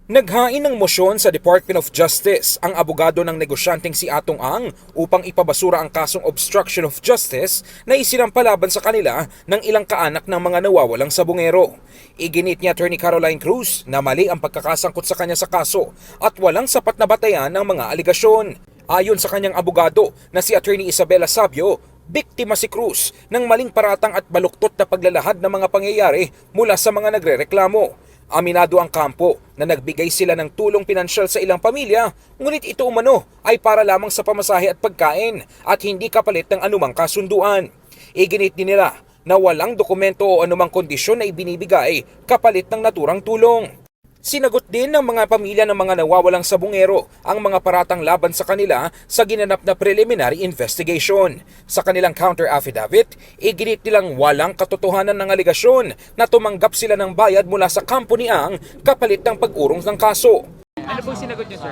Naghain ng mosyon sa Department of Justice ang abogado ng negosyanteng si Atong Ang upang ipabasura ang kasong obstruction of justice na isinampalaban sa kanila ng ilang kaanak ng mga nawawalang sabungero. Iginit ni Attorney Caroline Cruz na mali ang pagkakasangkot sa kanya sa kaso at walang sapat na batayan ng mga aligasyon. Ayon sa kanyang abogado na si Attorney Isabela Sabio, biktima si Cruz ng maling paratang at baluktot na paglalahad ng mga pangyayari mula sa mga nagrereklamo. Aminado ang kampo na nagbigay sila ng tulong pinansyal sa ilang pamilya, ngunit ito umano ay para lamang sa pamasahe at pagkain at hindi kapalit ng anumang kasunduan. Iginit din nila na walang dokumento o anumang kondisyon na ibinibigay kapalit ng naturang tulong. Sinagot din ng mga pamilya ng mga nawawalang sabungero ang mga paratang laban sa kanila sa ginanap na preliminary investigation. Sa kanilang counter affidavit, iginit nilang walang katotohanan ng aligasyon na tumanggap sila ng bayad mula sa kampo ni Ang kapalit ng pag-urong ng kaso. Ano pong sinagot niyo, sir?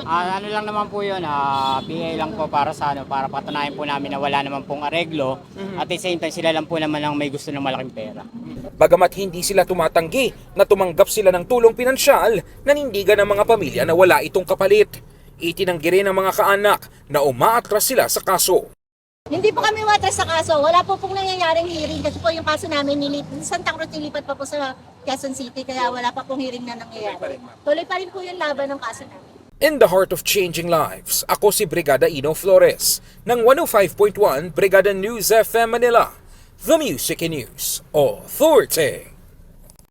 Ano lang naman po yun, PA lang po para sa para patunayan po namin na wala naman pong areglo. At the same time, sila lang po naman ang may gusto ng malaking pera. Bagamat hindi sila tumatanggi na tumanggap sila ng tulong pinansyal, nanindigan ng mga pamilya na wala itong kapalit. Itinanggi rin ng mga kaanak na umaatras sila sa kaso. Hindi po kami watras sa kaso. Wala po pong nangyayaring hearing kasi po yung kaso namin Santa Cruz nilipat pa po sa Quezon City kaya wala pa pong hearing na nangyayari. Tuloy pa rin po yung laban ng kaso namin. In the heart of changing lives, ako si Brigada Ino Flores ng 105.1 Brigada News FM Manila, The Music and News Authority.